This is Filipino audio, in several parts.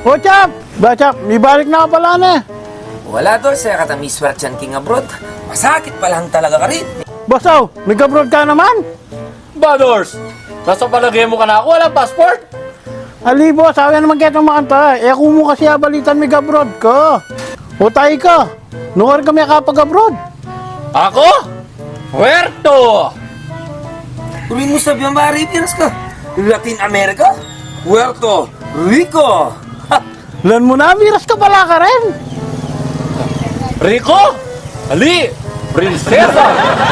O, Chap! Ba, Chap, may balik na ka pala na. Wala doon, saya katamiswert yan king abroad. Masakit pa lang talaga ka rin. Basaw, nag-abroad ka naman? Badors! Nasa palagay mo ka na ako, walang passport? Ali, boss, sabi naman kayo itong makanta. Eh, kung mo kasi abalitan may abroad ka. O, tayo ka. Nuwar kami kapag-abroad. Ako? Puerto! Uling mo sabihan ba, Ripiras ka? Latin America? Puerto Rico! Lan mo na, miras ka pala ka rin. Rico? Ali! Prinsesa!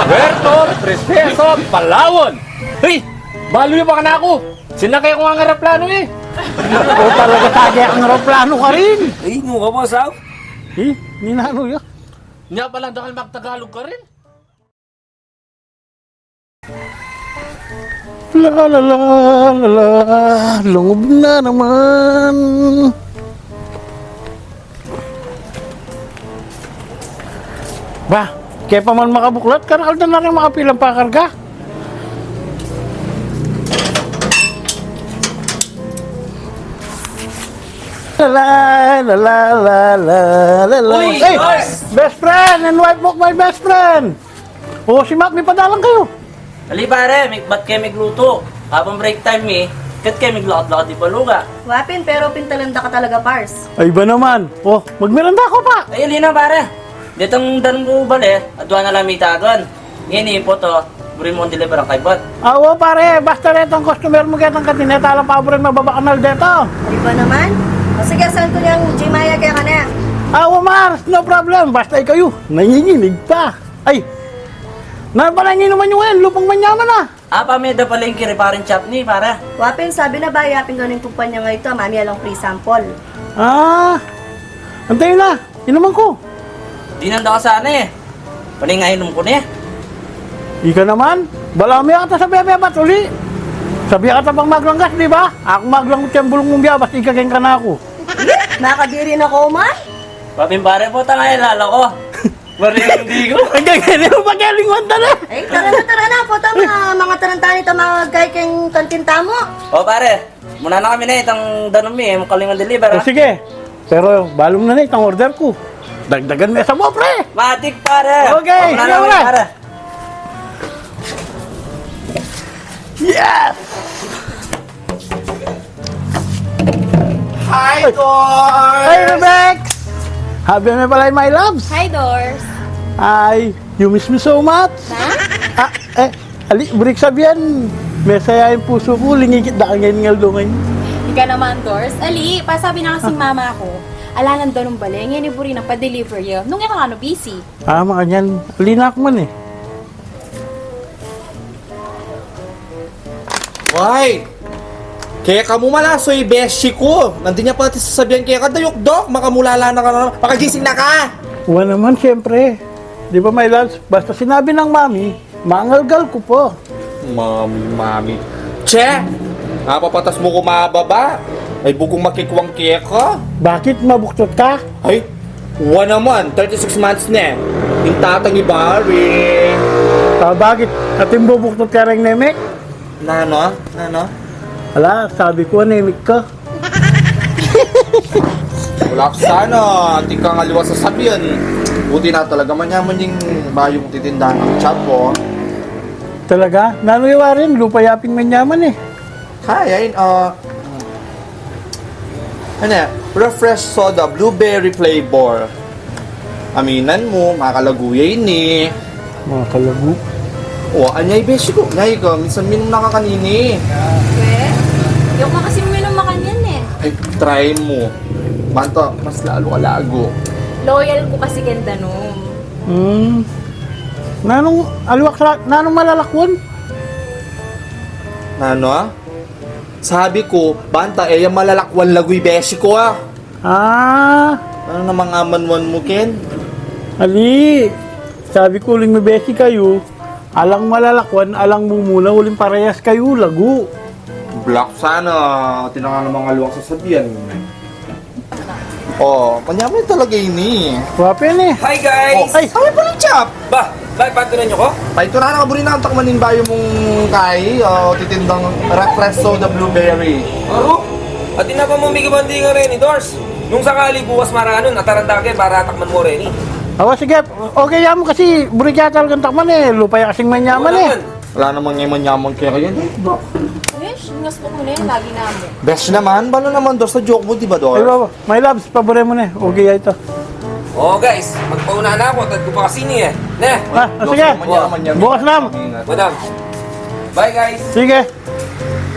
Puerto! Prinsesa! Palawan! Hey! Balo yung baka na ako! Sinakay ko ang aeroplano eh! O, talaga tagay ang aeroplano ka rin. Ay, mukha mo, Saw. Eh, ninano yun. Nga pala dahil magtagalog ka rin? La la la la la, lungob na naman. Ba, kaya pa man makabuklat, karakal na rin makapilang pakarga. La la la la la la la. Uy, Hey, boss! best friend and wife of my best friend. O, si Mac, may padalang kayo. Ali pare, ba't kayo magluto? Habang break time kat kayo maglakad-lakad di baluga. Wapin, pero pintalanda ka talaga, Pars. Ay ba naman? O, magmiranda ako pa. Ay, alina pare. Ditong danong ko bali, adwa na lang may tagan. Ngayon po to, buri mo ang deliver ang kaibot. Awo pare, basta rin ang customer mo kitang katineta, alam pa rin mababakanal dito. Di ba naman? O sige, saan ko niyang Jimaya kaya ka na? Awo Mars, no problem, basta kayo, nanginginig pa. Ay, napalangin naman yung ngayon, lupang manyaman na. Pameda pala yung kiriparin chop ni pare. Wapin, sabi na ba, yapin ka ng kumpanya nga ito, mami alang free sample. Ah, antayin na, inuman ko. Di nanda ka sana eh. Paningainom ko na eh. Ika naman, balami ka sa bebe ba't uli? Sabi ka pang maglanggas, di ba? Ako maglanggot yung bulong mong biya, basta ikageng ka na ako. Nakadiri na ko, man? Papin pare po tanga lala ko. Marinig hindi ko. Ang gagawin mo pagkalingwan na. Ay, tara na, po ta, mga tarantani ta mga gay keng kantinta mo. O pare, muna na kami na itang danom eh, makalingan deliver O ha. sige, pero balong na itang order ko. Dagdagan mo sa mo, pre. Matik pare. Okay, O, muna sige, na kami pre. pare. Yes! Hi, Dor! Hey, Rebek! Habi mo pala my loves. Hi, Doors. Hi, you miss me so much. Na? Ali, break sabihan. May saya yung puso ko, lingigit na kang ngayon ngayon. Ika naman, Doors. Ali, pasabi na kasing mama ko. Ala nang doon ng bali, ngayon iburi na pa-deliver yun. Nung ikaw ano, busy. Mga kanyan, ali na ako man eh. Why? Kaya ka mo malasoy, beshi ko. Nandun niya pati sasabihan kaya ka, dayok dok, makamulala na ka na, makagising na ka. Wala naman, siyempre. Di ba, my loves? Basta sinabi ng mami, mangalgal ko po. Mami. Che, napapatas mo ko mababa. Ay bugong makikwang kaya ka. Bakit mabuktot ka? Ay, naman, 36 months na. Yung tatang iba, rin. Bakit? At yung bubuktot ka rin, Nemek? Nano? Ala, sabi ko, Nemek ka. Wala ka sana, hindi ka nga liwas sa sabihan. Buti na talaga manyaman yung bayong titindahan ng chat ko. Talaga? Nanuyawa rin, lupayaping manyaman eh. Hi, refresh soda, blueberry flavor. Aminan mo, makalaguyay ni. Mga kalagu. O, anyay beshi ko. Nyay ka, minsan minum na ka kanini. Okay. Yung ka kasi minum makanyan eh. Ay, try mo. Manto, mas lalo ka lago. Loyal ko kasi kenda nung. Nanong malalakwan? Ano? Sabi ko, banta, yung malalakwan lagoy beshi ko ah. Ano namang amanwan mo, Ken? Ali, sabi ko uling mabesi kayo, alang malalakwan, alang mumuna, uling parehas kayo, lagu. Black sana, tinangan ng mga luwang sasabihan. Oh, panyaman talaga ini. Wapin eh. Hi, guys! Ay, Ay, pala chap! Ba, patunan nyo ko? Ay, ito na nakabuli na ang takmanin bayo mong kay, titindang refresh soda blueberry. Oo. At inapa mo may kabandi nga rin, Dors. Nung sakali bukas maranon, ataranda ka para takman mo rin. Awa, sige. Okay yan mo kasi buri kaya talagang takman eh. Lupay kasing manyaman eh. Wala namang yaman-yaman kaya yan. Wish, ngas ko muna yan, lagi namin. Best naman, balo naman Dors sa joke mo, di ba Ay, Dors? baba. My loves, pabore mo na eh. Okay ya ito. Oh guys, magpauna na ako at ko pa kasi niya. Ne, Sige. Bukas na. madam. Bye guys. Sige.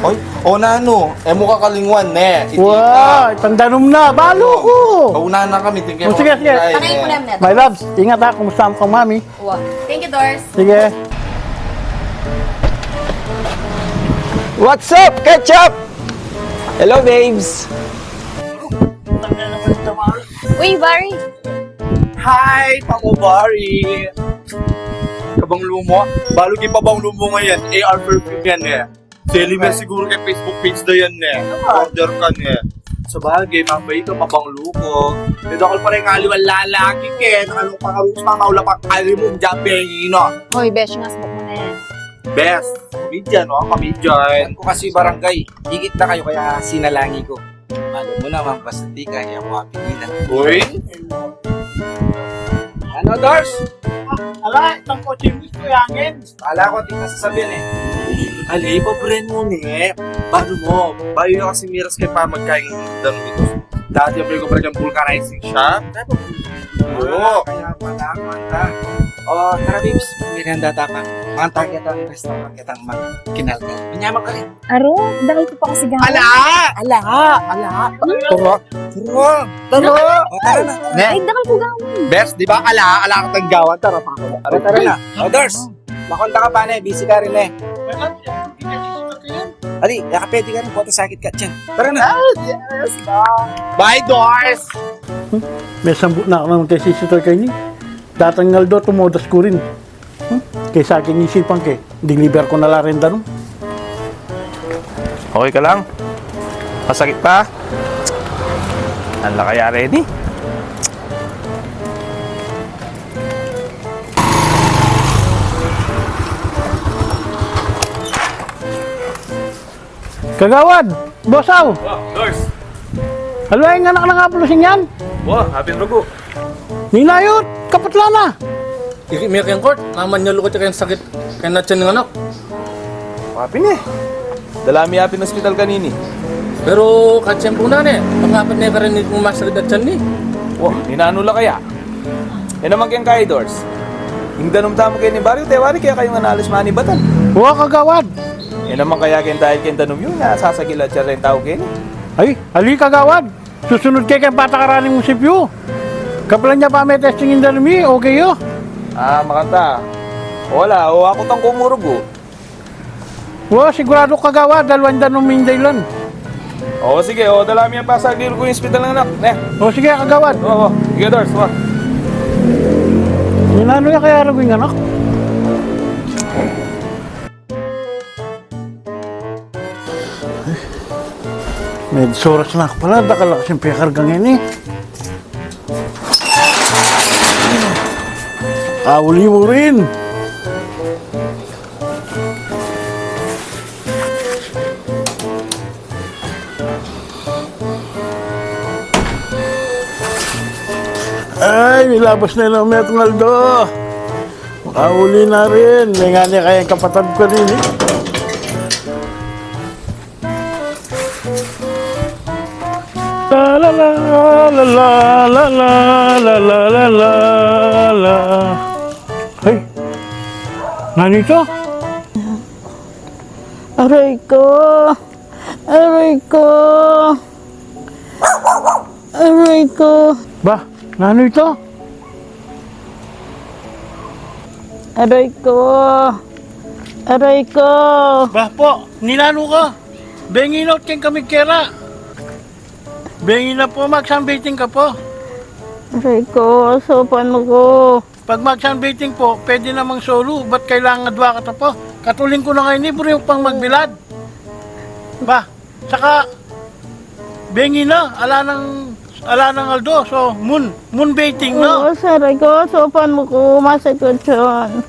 Oy, o na ano, mukha kalingwan, ne. Wow, tandanom na. Balo ko. Paunahan na kami, tingin Oh, sige, sige. Pakain mo namin na. My loves, ingat ha. Kumusta mo kang mami? Wow. Thank you, Doris. Sige. What's up, Ketchup? Hello, babes. Uy, Barry. Hi, pangubari. Kabang lumo? Balugi pa bang lumo ngayon? AR perfume yan eh. Selimer siguro kay Facebook page na yan eh. Order ka eh. Sa bagay, mabay ka mabang luko. Dito ako pa rin ngaliwan lalaki ken. Anong pangarus na maula pa kali mo dyan, Bengino? Hoy, Besh, ngas mo na yan. Best. Kamidyan, no? Kamidyan. Ko kasi barangay, higit na kayo kaya sinalangi ko. Alam mo naman, basta di kaya ako kapigilan. Uy. Ano, Dors? Ala, itang kotse mo ito yangin. Kala ko, di masasabihan eh. Ali, paborin mo ni. Paano mo? Bayo na kasi miras kay pa magkain ng ito. Dati yung ko parang vulcanizing siya. Oo. Kaya pala, manta. O, tara babes, merenda pa. Manta kita ang restaurant kitang magkinalgal. Manyaman ka rin. Aro, dahil ko pa kasi gawin. Ala! Turo! O, tara na. Ay, dahil ko gawin. Best, di ba? Ala ka tanggawan. Tara pa ako. Tara na. O, Dors, makonta ka pa na eh. Busy ka rin eh. Ali, yakapedi ka rin. Pwede sakit ka dyan. Tara na. Bye, Doors! May sambut na ako ng tesisito kayo ni. Datang ngaldo, tumodas ko rin. Kaya sa akin isipan kay, deliver ko na la rin danong. Okay ka lang? Masakit pa? Ala kaya ready? Kagawad! Bosaw! Dors! Halwa yung anak ng aplusing yan? Wah, happy rugo. Ninayot! Kapatla na! Ikimiyak yung court. Naman niya lukot yung sakit. Kaya natyan ng anak. Papi ni. Dalami apin hospital kanini. Pero katsiyempo na ne. Pangapat na yung karinig mong masakit at tiyan ni. Wah, ninanula kaya? Yan naman kayang kaya, Dors. Yung danong tamo kayo ni Barrio, tewari kaya kayong analis manibatan. Huwag kagawad! Yan naman kaya kayo dahil kayo danong yun, nasasagila siya rin tao kayo. Ay, hali kagawad! Susunod kay kay patakaraning musipyo. Kapala niya pa may testing in danumi, okay yo? Ah, makanta. Wala, o ako tang kumurugo. Wow, sigurado kagawad, dalawang danuming daylan. O sige, o dalami yan pa sa ko yung hospital ng anak. Ne, O sige, kagawad. o, sige Dors, wa. Ninano niya kaya rin yung anak? May soras na ako pala, dakala kasing pekargang yan eh. Uli mo rin. Ay, nilabas na lang may Aldo. Makauli na rin. May nga niya kayang kapatid ko rin eh. La la la la la la la la la la la la. Ay, nani ito? Aray ko. Aray ko. Aray ko. Ba, nano ito? Aray ko. Aray ko. Ba po, ninano ka? Bengin out keng kami kera. Bengin na po, mag-sunbathing ka po. Aray ko. Sopan ko. Pag mag-sunbathing po, pwede namang solo. Ba't kailangan adwa ka ta po? Katuling ko na ngayon eh, bro, yung pang magbilad. Ba, saka, bengin na, ala ng Aldo. So, moonbathing na. Oo, saray ko. Sopan mo ko. Masakot yun.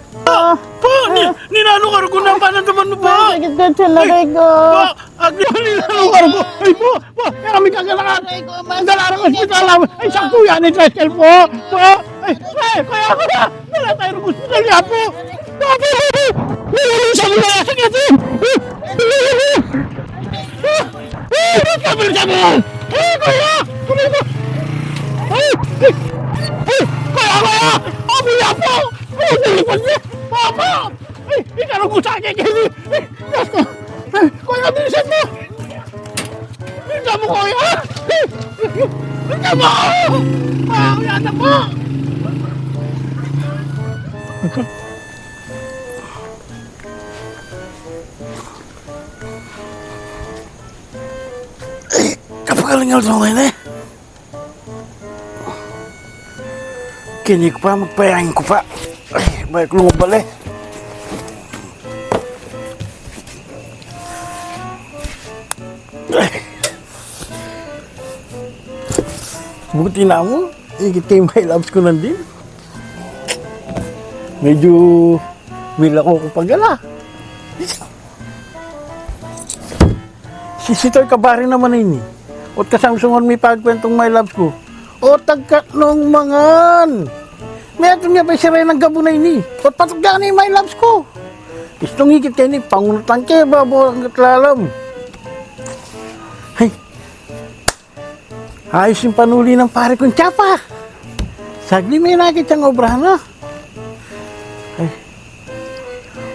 Ninalo ka ko na paano naman mo pa? Sakit ka sa lagay ko. Ninalo ka ko. Ay po, kami kagalakan. Kagalakan ng ospital. Ay, sakto yan, i-trestel po. Ay, kaya, wala tayo ng ospital nga po. Nilulusan mo na, sakit eh. Ba't ka bilisan mo? Kaya, tuloy mo. Kaya! Abuya po! Nilipad niya! Papa! Ikarong ko sa akin kayo! Kuya, bilisan mo! Bilisan mo, kuya! Bilisan mo! Kuya, anak mo! Kapagalingal sa ngayon eh! Kini ko pa, magpayangin ko pa. Ay, baik lumabal eh. Buti na mo, ikit kayo may loves ko nandin. Medyo will ako kapagala. Sisitoy ka ba rin naman ini? At kasamsungan may pagkwentong my loves ko. O tagkat nung mangan. Meron niya pa siya rin ng gabunay ni. O patagyan ni my loves ko. Istong higit kayo ni pangunutang kayo babo ang katlalam. Ay. Ayos yung panuli ng pare kong tsapa. Sagli may nakit siyang obrahan na. Ay.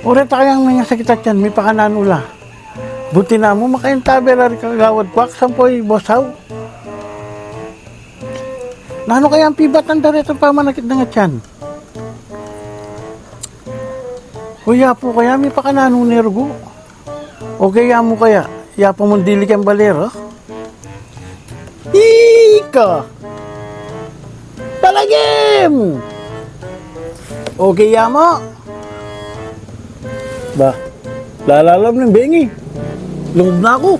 Ora ta kayang mga sakitat yan. May pakananula. Buti na mo makayang taberari kagawad kwak. Sampoy bosaw. Nano kaya ang pibat ang dareto pa manakit na nga tiyan? Kuya po kaya may pakanano nergo. O kaya mo kaya, ya po mong dili kang balero? Ika! Talagim! O kaya mo? Ba, lalalam ng bengi. Lungod na ako.